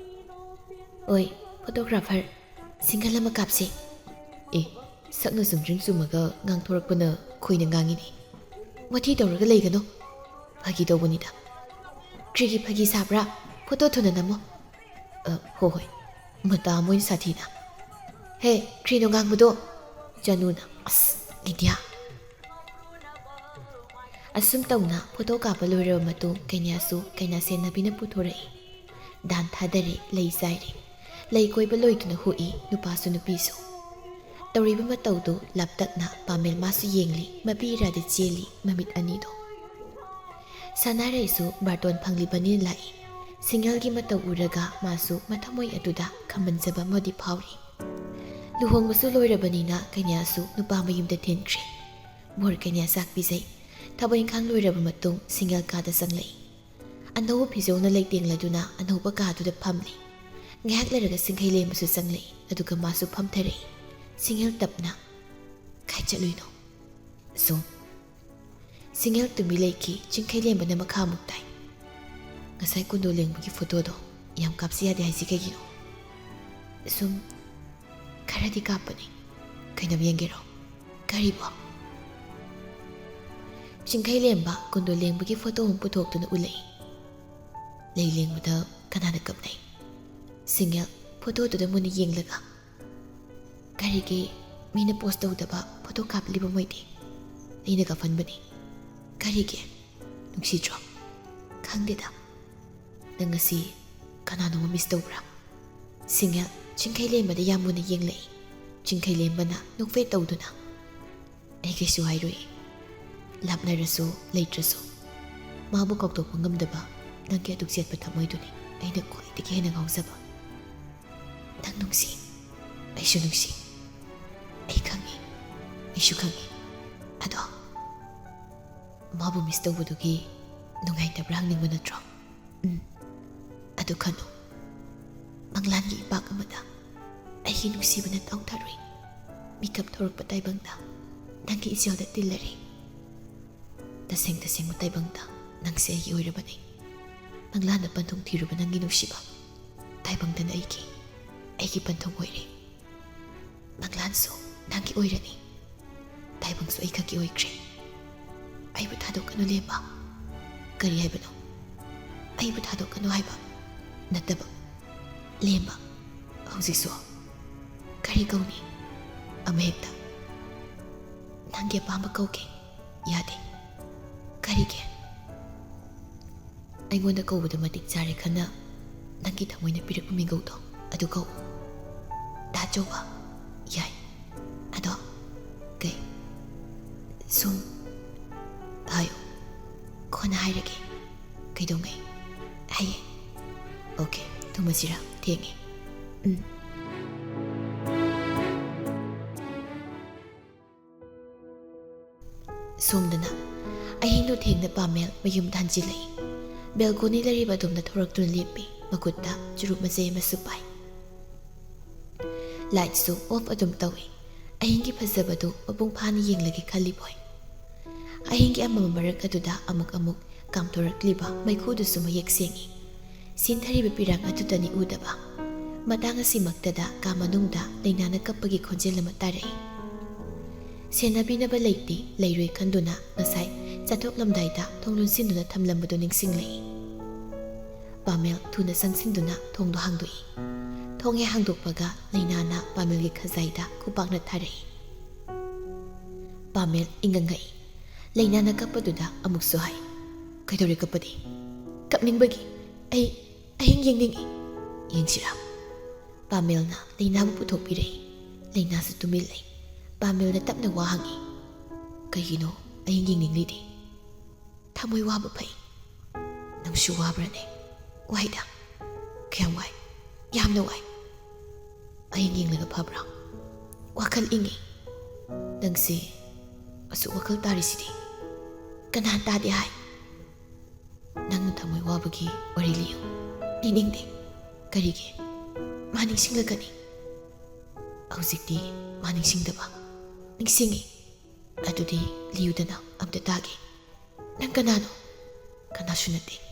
"ꯑꯣꯏ ꯐꯣꯇꯣꯒ꯭ꯔꯥꯐꯔ, ꯁꯤꯡꯒꯜ ꯑꯃ ꯀꯥꯞꯁꯦ." "ꯑꯦ, ꯁꯛꯅ ꯆꯨꯝꯗ꯭ꯔꯤꯡ ꯆꯨꯝꯃꯒ ꯉꯥꯡꯊꯣꯔꯛꯄꯅ ꯈꯣꯏꯅ ꯉꯥꯡꯉꯤꯅꯤ꯫ ꯋꯥꯊꯤ ꯇꯧꯔꯒ ꯂꯩꯒꯅꯣ, ꯐꯥꯒꯤ ꯇꯧꯕꯅꯤꯗ." "ꯀ꯭ꯔꯤꯒꯤ ꯐꯥꯒꯤ ꯁꯥꯕ꯭ꯔꯥ? ꯐꯣꯇꯣ ꯊꯨꯅ ꯅꯝꯃꯣ." "ꯍꯣꯏ, ꯃꯇꯥ ꯃꯣꯏꯅ ꯁꯥꯊꯤꯅ." "ꯍꯦ, ꯀ꯭ꯔꯤꯅꯣ ꯉꯥꯡꯕꯗꯣ?" ꯆꯅꯨꯅ, "ꯑꯁ ꯂꯤꯗꯤꯌꯥ." ꯑꯁꯨꯝ ꯇꯧꯅ ꯐꯣꯇꯣ ꯀꯥꯞꯄ ꯂꯣꯏꯔꯕ ꯃꯇꯨꯡ ꯀꯩꯅꯥꯁꯨ ꯀꯩꯅꯥ ꯁꯦꯟꯅꯕꯤꯅ ꯄꯨꯊꯣꯔꯛꯏ꯫ ꯗꯥꯟ ꯊꯥꯗꯔꯦ, ꯂꯩ ꯆꯥꯏꯔꯦ꯫ ꯂꯩ ꯀꯣꯏꯕ ꯂꯣꯏꯗꯨꯅ ꯍꯨꯛꯏ, ꯅꯨꯄꯥꯁꯨ ꯅꯨꯄꯤꯁꯨ꯫ ꯇꯧꯔꯤꯕ ꯃꯇꯧꯗꯨ ꯂꯥꯞꯇꯛꯅ ꯄꯥꯃꯦꯜ ꯃꯥꯁꯨ ꯌꯦꯡꯂꯤ, ꯃꯄꯤꯔꯥꯗ ꯆꯦꯜꯂꯤ ꯃꯃꯤꯠ ꯑꯅꯤꯗꯣ꯫ ꯁꯅꯥꯔꯩꯁꯨ ꯕꯥꯔꯇꯣꯟ ꯐꯪꯂꯤꯕꯅꯤꯅ ꯂꯥꯛꯏ꯫ ꯁꯤꯡꯒꯜꯒꯤ ꯃꯇꯧ ꯎꯔꯒ ꯃꯥꯁꯨ ꯃꯊꯃꯣꯏ ꯑꯗꯨꯗ ꯈꯝꯕꯟꯖꯕ ꯑꯃꯗꯤ ꯐꯥꯎꯔꯤ꯫ ꯂꯨꯍꯣꯡꯕꯁꯨ ꯂꯣꯏꯔꯕꯅꯤꯅ ꯀꯩꯅꯥꯁꯨ ꯅꯨꯄꯥ ꯃꯌꯨꯝꯗ ꯊꯤꯟꯈ꯭ꯔꯦ꯫ ꯕꯣꯔ ꯀꯩꯅꯥ ꯆꯥꯛ ꯄꯤꯖꯩ꯫ ꯊꯕꯛ ꯏꯪꯈꯥꯡ ꯂꯣꯏꯔꯕ ꯃꯇꯨꯡ ꯁꯤꯡꯒꯜ ꯀꯥꯗ ꯆꯪꯂꯛꯏ꯫ ꯑꯅꯧꯕ ꯐꯤꯖꯣꯜꯅ ꯂꯩꯇꯦꯡꯂꯗꯨꯅ ꯑꯅꯧꯕ ꯀꯥꯗꯨꯗ ꯐꯝꯂꯤ꯫ ꯉꯥꯏꯍꯥꯛ ꯂꯩꯔꯒ ꯁꯤꯡꯈꯩ ꯂꯦꯝꯕꯁꯨ ꯆꯪꯂꯛꯏ꯫ ꯑꯗꯨꯒ ꯃꯥꯁꯨ ꯐꯝꯊꯔꯛꯏ꯫ ꯁꯤꯡꯒꯜ ꯇꯞꯅ, "ꯀꯥꯏ ꯆꯠꯂꯨꯏꯅꯣ?" "ꯁꯨꯝ." ꯁꯤꯡꯒꯜ ꯇꯨꯃꯤ ꯂꯩꯈꯤ꯫ ꯆꯤꯡꯈꯩ ꯂꯦꯝꯕꯅ ꯃꯈꯥꯃꯨꯛ ꯇꯥꯏ, "ꯉꯁꯥꯏ ꯀꯨꯟꯗꯣ ꯂꯦꯡꯕꯒꯤ ꯐꯣꯇꯣꯗꯣ ꯌꯥꯝ ꯀꯥꯞꯁꯤ ꯌꯥꯗꯦ ꯍꯥꯏꯁꯤ ꯀꯩꯒꯤꯅꯣ?" "ꯁꯨꯝ ꯈꯔꯗꯤ ꯀꯥꯞꯄꯅꯤ." "ꯀꯩꯅꯣ ꯌꯦꯡꯒꯦꯔꯣ?" "ꯀꯔꯤꯕꯣ?" ꯆꯤꯡꯈꯩ ꯂꯦꯝꯕ ꯀꯨꯟꯗꯣ ꯂꯦꯡꯕꯒꯤ ꯐꯣꯇꯣ ꯑꯃ ꯄꯨꯊꯣꯛꯇꯨꯅ ꯎꯠꯂꯛꯏ꯫ "ꯂꯩ ꯂꯦꯡꯕꯗ ꯀꯅꯥꯅ ꯀꯞꯅꯩ?" ꯁꯤꯡꯒꯜ ꯐꯣꯇꯣꯗꯨꯗ ꯃꯨꯟꯅ ꯌꯦꯡꯂꯒ, "ꯀꯔꯤꯒꯤ ꯃꯤꯅ ꯄꯣꯁ ꯇꯧꯗꯕ ꯐꯣꯇꯣ ꯀꯥꯞꯂꯤꯕ ꯃꯣꯏꯗꯤ? ꯑꯩꯅ ꯀꯥꯞꯍꯟꯕꯅꯤ." "ꯀꯔꯤꯒꯤ? ꯅꯨꯡꯁꯤꯗ꯭ꯔꯣ?" "ꯈꯪꯗꯦꯗ." "ꯅꯪ ꯉꯁꯤ ꯀꯅꯥꯅꯣꯃ ꯃꯤꯁ ꯇꯧꯕ꯭ꯔꯥ?" ꯁꯤꯡꯒꯜ ꯆꯤꯡꯈꯩ ꯂꯦꯝꯕꯗ ꯌꯥꯝ ꯃꯨꯟꯅ ꯌꯦꯡꯂꯛꯏ꯫ ꯆꯤꯡꯈꯩ ꯂꯦꯝꯕꯅ ꯅꯣꯛꯐꯦꯠ ꯇꯧꯗꯨꯅ, "ꯑꯩ ꯀꯩꯁꯨ ꯍꯥꯏꯔꯣꯏ. ꯂꯥꯞꯅꯔꯁꯨ ꯂꯩꯇ꯭ꯔꯁꯨ ꯃꯥꯕꯨ ꯀꯥꯎꯊꯣꯛꯄ ꯉꯝꯗꯕ ꯅꯪꯒꯤ ꯑꯗꯨꯛ ꯆꯦꯠꯄ ꯊꯃꯣꯏꯗꯨꯅꯤ ꯑꯩꯅ ꯈ꯭ꯋꯥꯏꯗꯒꯤ ꯍꯦꯟꯅ ꯉꯥꯎꯖꯕ. ꯅꯪ ꯅꯨꯡꯁꯤ, ꯑꯩꯁꯨ ꯅꯨꯡꯁꯤ. ꯑꯩ ꯈꯪꯉꯤ, ꯑꯩꯁꯨ ꯈꯪꯉꯤ. ꯑꯗꯣ ꯃꯥꯕꯨ ꯃꯤꯁ ꯇꯧꯕꯗꯨꯒꯤ ꯅꯨꯡꯉꯥꯏꯇꯕ꯭ꯔꯥ ꯍꯪꯅꯤꯡꯕ ꯅꯠꯇ꯭ꯔꯣ? ꯑꯗꯨ ꯈꯟꯅꯨ. ꯃꯪꯂꯥꯟꯒꯤ ꯏꯄꯥꯛ ꯑꯃꯗ ꯑꯩꯒꯤ ꯅꯨꯡꯁꯤꯕꯅ ꯇꯥꯎꯊꯔꯨꯏ. ꯃꯤꯀꯞ ꯊꯣꯔꯛꯄ ꯇꯥꯏꯕꯪꯗ ꯅꯪꯒꯤ ꯏꯆꯦꯜꯗ ꯇꯤꯜꯂꯔꯤ. ꯇꯁꯦꯡ ꯇꯁꯦꯡꯕ ꯇꯥꯏꯕꯪꯗ ꯅꯪꯁꯦ ꯑꯩꯒꯤ ꯑꯣꯏꯔꯕꯅꯤ. ꯅꯪ ꯂꯥꯟꯅ ꯄꯟꯊꯨꯡ ꯊꯤꯔꯨꯕ ꯅꯪꯒꯤ ꯅꯨꯡꯁꯤꯕ ꯇꯥꯏꯕꯪꯗꯅ ꯑꯩꯒꯤ ꯄꯟꯊꯨꯡ ꯑꯣꯏꯔꯦ ꯅꯪ ꯂꯥꯟꯁꯨ ꯅꯪꯒꯤ ꯑꯣꯏꯔꯅꯤ ꯇꯥꯏꯕꯪꯁꯨ ꯑꯩ ꯈꯛꯀꯤ ꯑꯣꯏꯈ꯭ꯔꯦ ꯑꯩꯕꯨ ꯊꯥꯗꯣꯛꯀꯅꯨ ꯂꯦꯝꯕ ꯀꯔꯤ ꯍꯥꯏꯕꯅꯣ ꯑꯩꯕꯨ ꯊꯥꯗꯣꯛꯀꯅꯨ ꯍꯥꯏꯕ ꯅꯠꯇꯕ ꯂꯦꯝꯕ ꯍꯧꯖꯤꯛꯁꯨ ꯀꯔꯤ ꯀꯧꯅꯤ ꯑꯃꯍꯦꯛꯇ ꯅꯪꯒꯤ ꯑꯄꯥꯝꯕ ꯀꯧꯒꯦ ꯌꯥꯗꯦ ꯀꯔꯤꯒꯤ ꯑꯩꯉꯣꯟꯗ ꯀꯧꯕꯗ ꯃꯇꯤꯛ ꯆꯥꯔꯦ ꯈꯟꯅ ꯅꯪꯒꯤ ꯊꯃꯣꯏꯅ ꯄꯤꯔꯛꯄ ꯃꯤꯡꯒꯧꯗꯣ ꯑꯗꯨ ꯀꯧ ꯗꯥꯆꯧꯕ ꯌꯥꯏ ꯑꯗꯣ ꯀꯩ ꯁꯨꯝ ꯍꯥꯏꯌꯣ ꯀꯣꯟꯅ ꯍꯥꯏꯔꯒꯦ ꯀꯩꯗꯧꯉꯩ ꯍꯌꯦꯡ ꯑꯣꯀꯦ ꯊꯨꯝꯃꯁꯤꯔꯥ ꯊꯦꯡꯉꯦ ꯁꯣꯝꯗꯅ ꯑꯍꯤꯡꯗꯣ ꯊꯦꯡꯅ ꯄꯥꯃꯦꯜ ꯃꯌꯨꯝꯗ ꯍꯟꯖꯤꯜꯂꯛꯏ ꯕꯦꯜꯀꯣꯅꯤ ꯂꯩꯔꯤꯕ ꯑꯗꯣꯝꯗ ꯊꯧꯔꯛꯇꯨꯅ ꯂꯦꯞꯄꯤ ꯃꯈꯨꯠꯇ ꯆꯨꯔꯨꯞ ꯃꯆꯩ ꯑꯃꯁꯨ ꯄꯥꯏ ꯂꯥꯏꯠꯁꯨ ꯑꯣꯐ ꯑꯗꯨꯝ ꯇꯧꯏ ꯑꯍꯤꯡꯒꯤ ꯐꯖꯕꯗꯨ ꯃꯄꯨꯡ ꯐꯥꯅ ꯌꯦꯡꯂꯒꯦ ꯈꯜꯂꯤꯕꯣꯏ ꯑꯍꯤꯡꯒꯤ ꯑꯃꯝꯕ ꯃꯔꯛ ꯑꯗꯨꯗ ꯑꯃꯨꯛ ꯀꯥꯝꯊꯣꯔꯛꯂꯤꯕ ꯃꯩꯈꯨꯗꯨꯁꯨ ꯃꯌꯦꯛ ꯁꯦꯡꯏ ꯁꯤꯟꯊꯔꯤꯕ ꯄꯤꯔꯥꯡ ꯑꯗꯨꯗꯅꯤ ꯎꯗꯕ ꯃꯇꯥꯡ ꯑꯁꯤꯃꯛꯇꯗ ꯀꯥ ꯃꯅꯨꯡꯗ ꯂꯩꯅꯥꯅ ꯀꯞꯄꯒꯤ ꯈꯣꯟꯖꯦꯜ ꯑꯃ ꯇꯥꯔꯛꯏ ꯁꯦꯟꯅꯕꯤꯅꯕ ꯂꯩꯇꯦ ꯂꯩꯔꯣꯏ ꯈꯟꯗꯨꯅ ꯉꯁꯥꯏ ꯆꯠꯊꯣꯛꯂꯝꯗꯥꯏꯗ ꯊꯣꯡ ꯂꯣꯟꯁꯤꯟꯗꯨꯅ ꯊꯝꯂꯝꯕꯗꯨ ꯅꯤꯡꯁꯤꯡꯂꯛꯏ ꯄꯥꯃꯦꯜ ꯊꯨꯅ ꯆꯪꯁꯤꯟꯗꯨꯅ ꯊꯣꯡꯗꯣ ꯍꯥꯡꯗꯣꯛꯏ ꯊꯣꯡ ꯍꯦꯛ ꯍꯥꯡꯗꯣꯛꯄꯒ ꯂꯩꯅꯥꯅ ꯄꯥꯃꯦꯜꯒꯤ ꯈꯖꯥꯏꯗ ꯈꯨꯄꯥꯛꯅ ꯊꯥꯔꯛꯏ ꯄꯥꯃꯦꯜ ꯏꯪꯉꯪꯉꯛꯏ ꯂꯩꯅꯥꯅ ꯀꯞꯄꯗꯨꯗ ꯑꯃꯨꯛꯁꯨ ꯍꯥꯏ ꯀꯩꯗꯧꯔꯦ ꯀꯞꯄꯗꯤ ꯀꯞꯅꯤꯡꯕꯒꯤ ꯑꯩ ꯑꯍꯤꯡ ꯌꯦꯡꯅꯤꯡꯏ ꯌꯦꯡꯁꯤꯔꯥ ꯄꯥꯃꯦꯜꯅ ꯂꯩꯅꯥꯕꯨ ꯄꯨꯊꯣꯛꯄꯤꯔꯛꯏ ꯂꯩꯅꯥꯁꯨ ꯇꯨꯃꯤꯟ ꯂꯩ ꯄꯥꯃꯦꯜꯅ ꯇꯞꯅ ꯋꯥ ꯍꯪꯉꯤ ꯀꯩꯒꯤꯅꯣ ꯑꯍꯤꯡ ꯌꯦꯡꯅꯤꯡꯂꯤꯗꯤ ꯊꯃꯣꯏ ꯋꯥꯕ ꯐꯩ ꯅꯪꯁꯨ ꯋꯥꯕ꯭ꯔꯅꯦ ꯋꯥꯏꯗ ꯀꯌꯥꯝ ꯋꯥꯏ ꯌꯥꯝꯅ ꯋꯥꯏ ꯑꯍꯤꯡ ꯌꯦꯡꯂꯒ ꯐꯕ꯭ꯔꯥ ꯋꯥꯈꯜ ꯏꯪꯉꯤ ꯅꯪꯁꯦ ꯑꯁꯨꯛ ꯋꯥꯈꯜ ꯇꯥꯔꯤꯁꯤꯗꯤ ꯀꯅꯥ ꯇꯥꯗꯦ ꯍꯥꯏ ꯅꯪꯅ ꯊꯃꯣꯏ ꯋꯥꯕꯒꯤ ꯋꯥꯔꯤ ꯂꯤꯌꯨ ꯂꯤꯅꯤꯡꯗꯦ ꯀꯔꯤꯒꯤ ꯃꯥ ꯅꯤꯡꯁꯤꯡꯂꯛꯀꯅꯤ ꯍꯧꯖꯤꯛꯇꯤ ꯃꯥ ꯅꯤꯡꯁꯤꯡꯗꯕ ꯅꯤꯡꯁꯤꯡꯉꯤ ꯑꯗꯨꯗꯤ ꯂꯤꯌꯨꯗꯅ ꯑꯝꯇ ꯇꯥꯒꯦ ꯅꯪ ꯀꯅꯥꯅꯣ ꯀꯅꯥꯁꯨ ꯅꯠꯇꯦ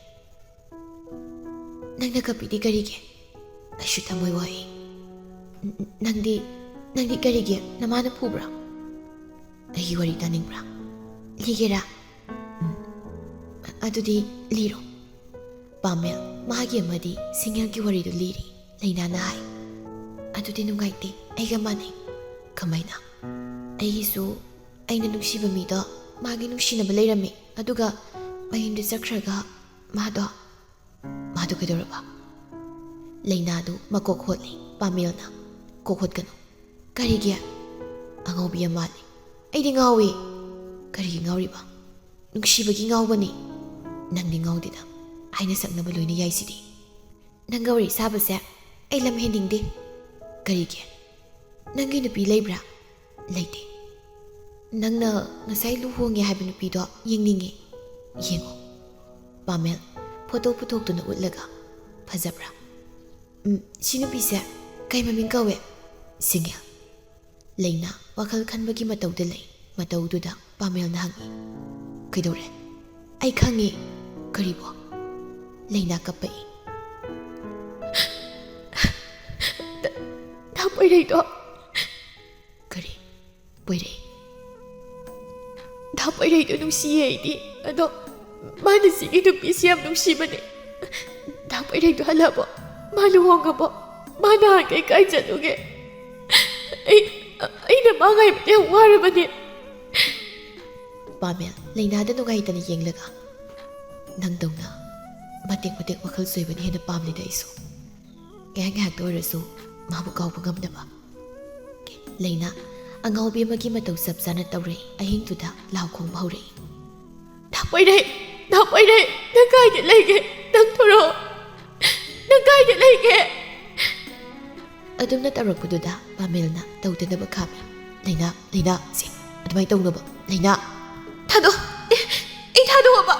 ꯅꯪꯅ ꯀꯞꯄꯤꯗꯤ ꯀꯔꯤꯒꯤ ꯑꯩꯁꯨ ꯊꯃꯣꯏ ꯋꯥꯏ ꯅꯪꯗꯤ ꯀꯔꯤꯒꯤ ꯅꯃꯥꯅ ꯐꯨꯕ꯭ꯔꯥ ꯑꯩꯒꯤ ꯋꯥꯔꯤ ꯇꯥꯅꯤꯡꯕ꯭ꯔꯥ ꯂꯤꯒꯦꯔꯥ ꯑꯗꯨꯗꯤ ꯂꯤꯔꯣ ꯄꯥꯃꯦꯜ ꯃꯥꯒꯤ ꯑꯃꯗꯤ ꯁꯤꯡꯒꯦꯜꯒꯤ ꯋꯥꯔꯤꯗꯨ ꯂꯤꯔꯤ ꯂꯩꯅꯥꯅ ꯍꯥꯏ ꯑꯗꯨꯗꯤ ꯅꯨꯡꯉꯥꯏꯇꯦ ꯑꯩꯒ ꯃꯥꯟꯅꯩ ꯀꯃꯥꯏꯅ ꯑꯩꯒꯤꯁꯨ ꯑꯩꯅ ꯅꯨꯡꯁꯤꯕ ꯃꯤꯗꯣ ꯃꯥꯒꯤ ꯅꯨꯡꯁꯤꯅꯕ ꯂꯩꯔꯝꯃꯤ ꯑꯗꯨꯒ ꯃꯌꯨꯝꯗ ꯆꯠꯈ꯭ꯔꯒ ꯃꯥꯗꯣ ꯀꯩꯗꯧꯔꯕ ꯂꯩꯅꯥꯗꯨ ꯃꯀꯣꯛ ꯍꯣꯠꯂꯤ ꯄꯥꯃꯦꯜꯅ ꯀꯣꯛ ꯍꯣꯠꯀꯅꯨ ꯀꯔꯤꯒꯤ ꯑꯉꯥꯎꯕꯤ ꯑꯃ ꯃꯥꯜꯂꯤ ꯑꯩꯗꯤ ꯉꯥꯎꯏ ꯀꯔꯤꯒꯤ ꯉꯥꯎꯔꯤꯕ ꯅꯨꯡꯁꯤꯕꯒꯤ ꯉꯥꯎꯕꯅꯤ ꯅꯪꯗꯤ ꯉꯥꯎꯗꯦꯗ ꯑꯩꯅ ꯁꯛꯅꯕ ꯂꯣꯏꯅ ꯌꯥꯏꯁꯤꯗꯤ ꯅꯪꯒ ꯋꯥꯔꯤ ꯁꯥꯕꯁꯦ ꯑꯩ ꯂꯝ ꯍꯦꯟꯅꯤꯡꯗꯦ ꯀꯔꯤꯒꯤ ꯅꯪꯒꯤ ꯅꯨꯄꯤ ꯂꯩꯕ꯭ꯔꯥ ꯂꯩꯇꯦ ꯅꯪꯅ ꯉꯁꯥꯏ ꯂꯨꯍꯣꯡꯉꯦ ꯍꯥꯏꯕ ꯅꯨꯄꯤꯗꯣ ꯌꯦꯡꯅꯤꯡꯉꯦ ꯌꯦꯡꯉꯣ ꯄꯥꯃꯦꯜ ꯐꯣꯇꯣ ꯄꯨꯊꯣꯛꯇꯨꯅ ꯎꯠꯂꯒ ꯐꯖꯕ꯭ꯔꯥ ꯁꯤ ꯅꯨꯄꯤꯁꯦ ꯀꯩ ꯃꯃꯤꯡ ꯀꯧꯋꯦ ꯁꯤꯡꯒꯦꯜ ꯂꯩꯅꯥ ꯋꯥꯈꯜ ꯈꯟꯕꯒꯤ ꯃꯇꯧꯗ ꯂꯩ ꯃꯇꯧꯗꯨꯗ ꯄꯥꯃꯦꯜꯅ ꯍꯪꯉꯤ ꯀꯩꯗꯧꯔꯦ ꯑꯩ ꯈꯪꯉꯤ ꯀꯔꯤꯕꯣ ꯂꯩꯅꯥ ꯀꯞꯄꯛꯏ ꯅꯪ ꯄꯣꯏꯔꯩꯗꯣ ꯀꯔꯤ ꯄꯣꯏꯔꯩ ꯅꯪ ꯄꯣꯏꯔꯩꯗꯣ ꯅꯨꯡꯁꯤꯌꯦ ꯑꯩꯗꯤ ꯑꯗꯣ ꯃꯥꯅ ꯁꯤꯒꯤ ꯅꯨꯄꯤꯁꯤ ꯌꯥꯝ ꯅꯨꯡꯁꯤꯕꯅꯦ ꯅꯪ ꯄꯣꯏꯔꯩꯗꯣ ꯍꯜꯂꯛꯑꯕꯣ ꯃꯥ ꯂꯨꯍꯣꯡꯉꯕꯣ ꯃꯥ ꯅꯍꯥꯟ ꯀꯥꯏ ꯆꯠꯂꯨꯒꯦ ꯑꯩꯅ ꯃꯥ ꯉꯥꯏꯕꯗ ꯌꯥꯝ ꯋꯥꯔꯕꯅꯦ ꯄꯥꯃꯦꯜ ꯂꯩꯅꯥꯗ ꯅꯨꯡꯉꯥꯏꯇꯅ ꯌꯦꯡꯂꯒ ꯅꯪꯗꯧꯅ ꯃꯇꯦꯛ ꯋꯥꯈꯜ ꯁꯣꯏꯕꯅ ꯍꯦꯟꯅ ꯄꯥꯝꯂꯤꯗ ꯑꯩꯁꯨ ꯉꯥꯏꯍꯥꯛꯇ ꯑꯣꯏꯔꯁꯨ ꯃꯥꯕꯨ ꯀꯥꯎꯕ ꯉꯝꯅꯕ ꯂꯩꯅꯥ ꯑꯉꯥꯎꯕꯤ ꯑꯃꯒꯤ ꯃꯇꯧ ꯆꯞ ꯆꯥꯅ ꯇꯧꯔꯛꯏ ꯑꯍꯤꯡꯗꯨꯗ ꯂꯥꯎ ꯈꯣꯡꯕ ꯍꯧꯔꯛꯏ ꯅꯪ ꯄꯣꯏꯔꯩ ꯅꯪ ꯀꯥꯏꯗ ꯂꯩꯒꯦ ꯅꯪ ꯊꯣꯔꯛꯑꯣ ꯅꯪ ꯀꯥꯏꯗ ꯂꯩꯒꯦ ꯑꯗꯨꯝꯅ ꯇꯧꯔꯛꯄꯗꯨꯗ ꯄꯥꯃꯦꯜꯅ ꯇꯧꯗꯅꯕ ꯈꯥꯝꯃꯤ ꯂꯩꯅꯥ ꯁꯤ ꯑꯗꯨꯃꯥꯏꯅ ꯇꯧꯅꯕ ꯂꯩꯅꯥ ꯑꯩ ꯊꯥꯗꯣꯛꯑꯕ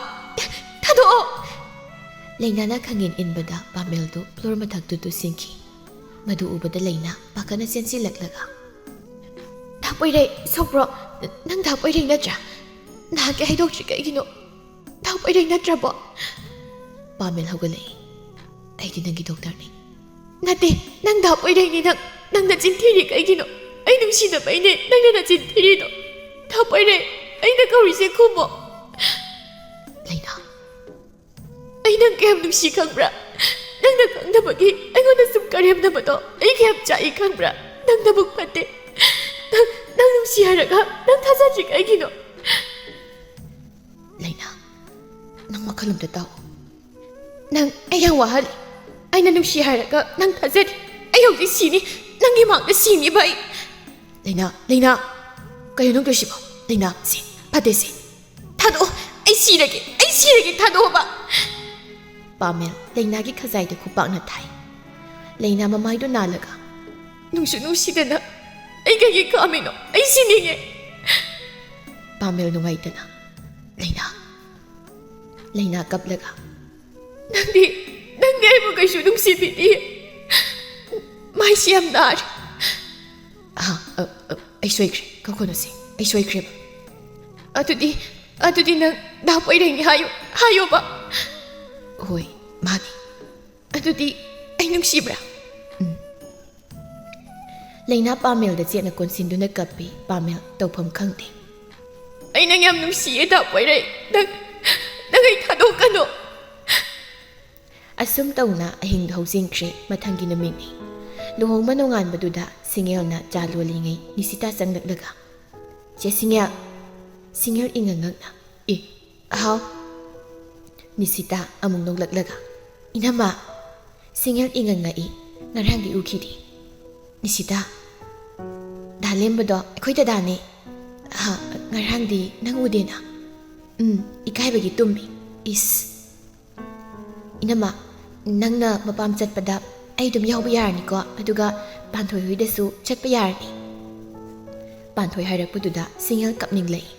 ꯊꯥꯗꯣꯛꯑꯣ ꯂꯩꯅꯥꯅ ꯈꯪꯍꯦꯟ ꯏꯟꯕꯗ ꯄꯥꯃꯦꯜꯗꯨ ꯐ꯭ꯂꯣꯔ ꯃꯊꯛꯇꯨ ꯇꯨꯁꯤꯟꯈꯤ ꯃꯗꯨ ꯎꯕꯗ ꯂꯩꯅꯥ ꯄꯥꯈꯠꯅ ꯆꯦꯟꯁꯤꯜꯂꯛꯂꯒ ꯄꯣꯏꯔꯩ ꯁꯣꯛꯄ꯭ꯔꯣ ꯅꯪ ꯄꯣꯏꯔꯩ ꯅꯠꯇ꯭ꯔꯥ ꯅꯍꯥꯟꯒꯤ ꯍꯥꯏꯗꯣꯛꯇ꯭ꯔꯤ ꯀꯩꯒꯤꯅꯣ ꯄꯣꯏꯔꯩ ꯅꯠꯇ꯭ꯔꯕꯣ ꯄꯥꯃꯦꯜ ꯍꯧꯒꯠꯂꯛꯏ. ꯑꯩꯗꯤ ꯅꯪꯒꯤ ꯗꯣꯛꯇꯔꯅꯤ. ꯅꯠꯇꯦ, ꯅꯪ ꯗꯥꯞ ꯑꯣꯏꯔꯩꯅꯤ. ꯅꯪꯅ ꯆꯤꯟꯊꯤꯔꯤ ꯀꯩꯒꯤꯅꯣ? ꯑꯩ ꯅꯨꯡꯁꯤꯗꯕꯩꯅꯦ ꯅꯪꯅ ꯅꯆꯤꯟꯊꯤꯔꯤꯗꯣ. ꯗꯥꯞ ꯑꯣꯏꯔꯩ, ꯑꯩꯅ ꯀꯧꯔꯤꯁꯦ ꯈꯨꯝꯃꯣ. ꯂꯩꯅꯥ, ꯑꯩ ꯅꯪ ꯀꯌꯥꯝ ꯅꯨꯡꯁꯤ ꯈꯪꯕ꯭ꯔꯥ? ꯅꯪꯅ ꯈꯪꯗꯕꯒꯤ ꯑꯩꯉꯣꯟꯗ ꯁꯨꯝ ꯀꯔꯦꯝꯅꯕꯗꯣ ꯑꯩ ꯀꯌꯥꯝ ꯆꯥꯛꯏ ꯈꯪꯕ꯭ꯔꯥ? ꯅꯪ ꯅꯕꯨꯛ ꯐꯠꯇꯦ. ꯅꯪ ꯅꯨꯡꯁꯤ ꯍꯥꯏꯔꯒ ꯅꯪ ꯊꯥꯖꯗ꯭ꯔꯤ ꯀꯩꯒꯤꯅꯣ? ꯂꯩꯅꯥ, ꯅꯪ ꯋꯥꯈꯜ ꯑꯝꯇ ꯇꯥꯎ. ꯅꯪ ꯑꯩ ꯌꯥꯝ ꯋꯥꯍꯜꯂꯤ. ꯑꯩꯅ ꯅꯨꯡꯁꯤ ꯍꯥꯏꯔꯒ ꯅꯪ ꯊꯥꯖꯗ꯭ꯔꯤ. ꯑꯩ ꯍꯧꯖꯤꯛ ꯁꯤꯅꯤ. ꯅꯪꯒꯤ ꯃꯥꯡꯗ ꯁꯤꯅꯤꯕ ꯑꯩ. ꯂꯩꯅꯥ, ꯀꯩꯅꯣ ꯅꯪ ꯇꯧꯔꯤꯁꯤꯕꯣ? ꯂꯩꯅꯥ, ꯁꯤ ꯐꯠꯇꯦ ꯁꯤ. ꯊꯥꯗꯣꯛꯑꯣ. ꯑꯩ ꯁꯤꯔꯒꯦ. ꯊꯥꯗꯣꯛꯑꯣꯕ. ꯄꯥꯃꯦꯜ ꯂꯩꯅꯥꯒꯤ ꯈꯖꯥꯏꯗ ꯈꯨꯄꯥꯛꯅ ꯊꯥꯏ. ꯂꯩꯅꯥ ꯃꯃꯥꯏꯗꯨ ꯅꯥꯜꯂꯒ, ꯅꯨꯡꯁꯨ ꯅꯨꯡꯁꯤꯗꯅ ꯑꯩ ꯀꯩꯒꯤ ꯈꯥꯝꯃꯤꯅꯣ? ꯑꯩ ꯁꯤꯅꯤꯡꯉꯦ. ꯄꯥꯃꯦꯜ ꯅꯨꯡꯉꯥꯏꯇꯅ, ꯂꯩꯅꯥ ꯀꯞꯂꯒ, ꯅꯪꯗꯤ ꯑꯩꯕꯨ ꯀꯩꯁꯨ ꯅꯨꯡꯁꯤꯕꯤꯗꯤꯌꯦ. ꯃꯥꯏꯁꯤ ꯌꯥꯝ ꯅꯥꯔꯦ. ꯑꯩ ꯁꯣꯏꯈ꯭ꯔꯦ. ꯀꯧꯈꯣꯟꯅꯁꯤ, ꯑꯩ ꯁꯣꯏꯈ꯭ꯔꯦꯕ. ꯑꯗꯨꯗꯤ ꯅꯪ ꯗꯥꯞ ꯑꯣꯏꯔꯩꯅꯤ ꯍꯥꯏꯌꯣꯕ. ꯍꯣꯏ, ꯃꯥꯅꯤ. ꯑꯗꯨꯗꯤ ꯑꯩ ꯅꯨꯡꯁꯤꯕ꯭ꯔꯥ? ꯂꯩꯅꯥ ꯄꯥꯃꯦꯜꯗ ꯆꯦꯠꯅ ꯀꯣꯟꯁꯤꯟꯗꯨꯅ ꯀꯞꯄꯤ. ꯄꯥꯃꯦꯜ ꯇꯧꯐꯝ ꯈꯪꯗꯦ. ꯑꯩ ꯅꯪ ꯌꯥꯝ ꯅꯨꯡꯁꯤꯌꯦ ꯗꯥꯞ ꯑꯣꯏꯔꯩ. ꯅꯪ ꯑꯩ ꯊꯥꯗꯣꯛꯀꯅꯣ. ꯑꯁꯨꯝ ꯇꯧꯅ ꯑꯍꯤꯡꯗ ꯍꯧꯖꯤꯟꯈ꯭ꯔꯦ. ꯃꯊꯪꯒꯤ ꯅꯨꯃꯤꯠꯅꯤ. ꯂꯨꯍꯣꯡꯕ ꯅꯣꯡꯉꯥꯟꯕꯗꯨꯗ ꯁꯤꯡꯉꯦꯜꯅ ꯆꯥ ꯂꯣꯜꯂꯤꯉꯩ ꯅꯤꯁꯤꯇꯥ ꯆꯪꯂꯛꯂꯒ, ꯆꯦ ꯁꯤꯡꯉꯦꯜ ꯏꯉꯛꯉꯛꯅ, ꯑꯍꯥꯎ. ꯅꯤꯁꯤꯇꯥ ꯑꯃꯨꯛ ꯅꯣꯛꯂꯛꯂꯒ, ꯏꯅꯝꯃ. ꯁꯤꯡꯉꯦꯜ ꯏꯉꯛꯉꯛꯏ. ꯉꯔꯥꯡꯗꯤ ꯎꯈꯤꯗꯦ. ꯅꯤꯁꯤꯇꯥ, ꯗꯥ ꯂꯦꯝꯕꯗꯣ ꯑꯩꯈꯣꯏ ꯗꯗꯥꯅꯦ. ꯉꯔꯥꯡꯗꯤ ꯅꯪ ꯎꯗꯦꯅ. ꯏꯀꯥꯏꯕꯒꯤ ꯇꯨꯝꯃꯤ. ꯏꯅꯝꯃ, ꯅꯪꯅ ꯃꯄꯥꯝ ꯆꯠꯄꯗ ꯑꯩ ꯑꯗꯨꯝ ꯌꯥꯎꯕ ꯌꯥꯔꯅꯤꯀꯣ? ꯑꯗꯨꯒ ꯄꯥꯟꯊꯣꯏ ꯍꯣꯏꯗꯁꯨ ꯆꯠꯄ ꯌꯥꯔꯅꯤ. ꯄꯥꯟꯊꯣꯏ ꯍꯥꯏꯔꯛꯄꯗꯨꯗ ꯁꯤꯡꯉꯦꯜ ꯀꯞꯅꯤꯡꯂꯛꯏ.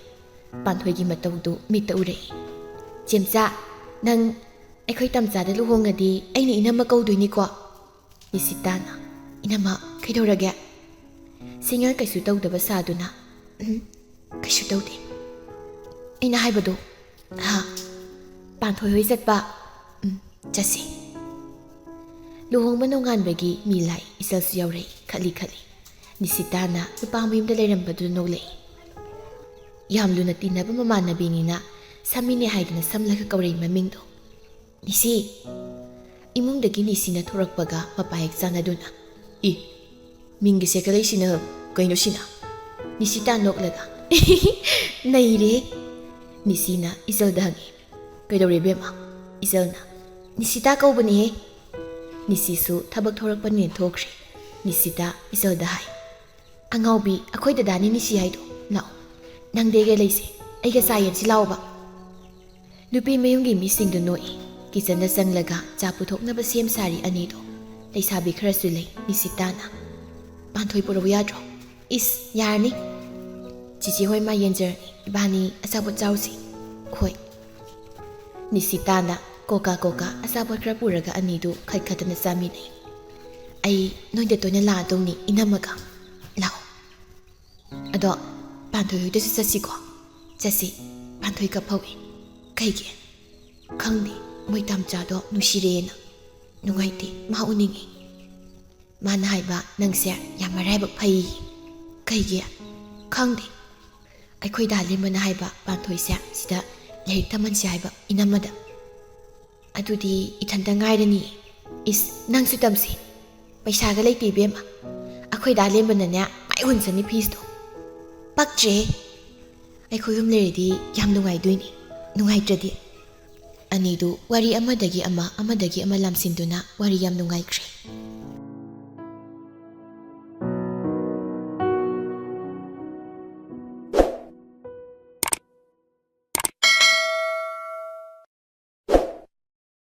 ꯄꯥꯟꯊꯣꯏꯒꯤ ꯃꯇꯧꯗꯨ ꯃꯤꯠꯇ ꯎꯔꯛꯏ. ꯆꯦꯝꯆꯥ, ꯅꯪ ꯑꯩꯈꯣꯏ ꯇꯝꯆꯥꯗ ꯂꯨꯍꯣꯡꯉꯗꯤ ꯑꯩꯅ ꯏꯅꯝꯃ ꯀꯧꯗꯣꯏꯅꯤꯀꯣ? ꯅꯤꯁꯤꯇꯥꯅ, ꯏꯅꯝꯃ ꯀꯩꯗꯧꯔꯒꯦ? ꯁꯤꯡꯉꯦꯜ ꯀꯩꯁꯨ ꯇꯧꯗꯕ ꯁꯥꯗꯨꯅ, ꯀꯩꯁꯨ ꯇꯧꯗꯦ. ꯑꯩꯅ ꯍꯥꯏꯕꯗꯣ, ꯄꯥꯟꯊꯣꯏ ꯍꯣꯏ ꯆꯠꯄ, ꯆꯠꯁꯤ. ꯂꯨꯍꯣꯡꯕ ꯅꯣꯡꯉꯥꯟꯕꯒꯤ ꯃꯤ ꯂꯥꯏ ꯏꯆꯜꯁꯨ ꯌꯥꯎꯔꯛꯏ. ꯈꯠꯂꯤ. ꯅꯤꯁꯤꯇꯥꯅ ꯅꯨꯄꯥ ꯃꯌꯨꯝꯗ ꯂꯩꯔꯝꯕꯗꯨ ꯅꯣꯛꯂꯛꯏ. ꯌꯥꯝ ꯂꯨꯅ ꯇꯤꯟꯅꯕ ꯃꯃꯥꯟꯅꯕꯤꯅꯤꯅ ꯁꯝꯃꯤꯅꯦ ꯍꯥꯏꯗꯅ ꯁꯝꯂꯒ ꯀꯧꯔꯛꯏ ꯃꯃꯤꯡꯗꯣ. ꯅꯤꯁꯤ. ꯏꯃꯨꯡꯗꯒꯤ ꯅꯤꯁꯤꯅ ꯊꯣꯔꯛꯄꯒ ꯃꯄꯥ ꯍꯦꯛ ꯆꯥꯟꯅꯗꯨꯅ, ꯃꯤꯡꯒꯤ ꯁꯦꯀꯂꯩꯁꯤꯅ ꯀꯩꯅꯣ ꯁꯤꯅ? ꯅꯤꯁꯤꯇꯥ ꯅꯣꯛꯂꯒ, ꯅꯩꯔꯦ. ꯅꯤꯁꯤꯅ ꯏꯆꯜꯗ ꯍꯪꯉꯤ. ꯀꯩꯗꯧꯔꯦ ꯏꯕꯦꯝꯃ? ꯏꯆꯜꯅ, ꯅꯤꯁꯤꯇꯥ ꯀꯧꯕꯅꯤꯍꯦ. ꯅꯤꯁꯤꯁꯨ ꯊꯕꯛ ꯊꯣꯔꯛꯄꯅꯤꯅ ꯊꯣꯛꯈ꯭ꯔꯦ. ꯅꯤꯁꯤꯇꯥ ꯏꯆꯜꯗ ꯍꯥꯏ, ꯑꯉꯥꯎꯕꯤ, ꯑꯩꯈꯣꯏ ꯗꯗꯥꯅꯤ ꯅꯤꯁꯤ ꯍꯥꯏꯗꯣ. ꯂꯥꯛꯑꯣ, ꯅꯪꯗꯦꯒ ꯂꯩꯁꯦ. ꯑꯩꯒ ꯆꯥ ꯌꯦꯟꯁꯤ ꯂꯥꯛꯑꯣꯕ. ꯅꯨꯄꯤ ꯃꯌꯨꯝꯒꯤ ꯃꯤꯁꯤꯡꯗꯨ ꯅꯣꯛꯏ. ꯀꯤꯆꯟꯗ ꯆꯪꯂꯒ ꯆꯥ ꯄꯨꯊꯣꯛꯅꯕ ꯁꯦꯝ ꯁꯥꯔꯤ ꯑꯅꯤꯗꯣ. ꯂꯩꯁꯥꯕꯤ ꯈꯔꯁꯨ ꯂꯩ. ꯅꯤꯁꯤꯇꯥꯅ, ꯄꯥꯟꯊꯣꯏ ꯄꯨꯔꯛꯎ ꯌꯥꯗ꯭ꯔꯣ? ꯌꯥꯔꯅꯤ. ꯆꯤꯆꯦ ꯍꯣꯏ ꯃꯥ ꯌꯦꯟꯖꯔꯅꯤ. ꯏꯕꯥꯅꯤ ꯑꯆꯥꯄꯣꯠ ꯆꯥꯎꯁꯤ. ꯍꯣꯏ. ꯅꯤꯁꯤꯇꯥꯅ ꯀꯣꯀꯥ ꯑꯆꯥꯄꯣꯠ ꯈꯔ ꯄꯨꯔꯒ ꯑꯅꯤꯗꯨ ꯈꯠꯈꯠꯇꯅ ꯆꯥꯃꯤꯟꯅꯩ. ꯑꯩ ꯅꯣꯏꯗ ꯇꯣꯏꯅ ꯂꯥꯛꯑꯗꯧꯅꯤ ꯏꯅꯝꯃꯒ. ꯂꯥꯛꯑꯣ. ꯑꯗꯣ ꯄꯥꯟꯊꯣꯏ ꯍꯣꯏꯗꯁꯨ ꯆꯠꯁꯤꯀꯣ? ꯆꯠꯁꯤ. ꯄꯥꯟꯊꯣꯏ ꯀꯞꯍꯧꯏ. ꯀꯩꯒꯤ? ꯈꯪꯗꯦ, ꯃꯣꯏ ꯇꯝꯆꯥꯗꯣ ꯅꯨꯡꯁꯤꯔꯦꯅ. ꯅꯨꯡꯉꯥꯏꯇꯦ, ꯃꯥ ꯎꯅꯤꯡꯉꯤ. ꯃꯥꯅ ꯍꯥꯏꯕ ꯅꯪꯁꯦ ꯌꯥꯝ ꯃꯔꯥꯏꯕꯛ ꯐꯩ. ꯀꯩꯒꯤ? ꯈꯪꯗꯦ. ꯑꯩꯈꯣꯏ ꯗꯥ ꯂꯦꯝꯕꯅ ꯍꯥꯏꯕ ꯄꯥꯟꯊꯣꯏꯁꯦ ꯁꯤꯗ ꯂꯥꯏꯔꯤꯛ ꯇꯝꯍꯟꯁꯦ ꯍꯥꯏꯕ ꯏꯅꯝꯃꯗ. ꯑꯗꯨꯗꯤ ꯏꯊꯟꯇ ꯉꯥꯏꯔꯅꯤ. ꯅꯪꯁꯨ ꯇꯝꯁꯤ. ꯄꯩꯁꯥꯒ ꯂꯩꯇꯦ ꯏꯕꯦꯝꯃ. ꯑꯩꯈꯣꯏ ꯗꯥ ꯂꯦꯝꯕꯅꯅꯦ ꯃꯥꯏ ꯍꯨꯟꯁꯅꯤ ꯐꯤꯁꯇꯣ. ꯄꯛꯇ꯭ꯔꯦ. ꯑꯩꯈꯣꯏ ꯌꯨꯝ ꯂꯩꯔꯗꯤ ꯌꯥꯝ ꯅꯨꯡꯉꯥꯏꯗꯣꯏꯅꯤ. ꯅꯨꯡꯉꯥꯏꯇ꯭ꯔꯗꯤ? ꯑꯅꯤꯗꯨ ꯋꯥꯔꯤ ꯑꯃꯗꯒꯤ ꯑꯃ ꯂꯥꯝꯁꯤꯟꯗꯨꯅ ꯋꯥꯔꯤ ꯌꯥꯝ ꯅꯨꯡꯉꯥꯏꯈ꯭ꯔꯦ.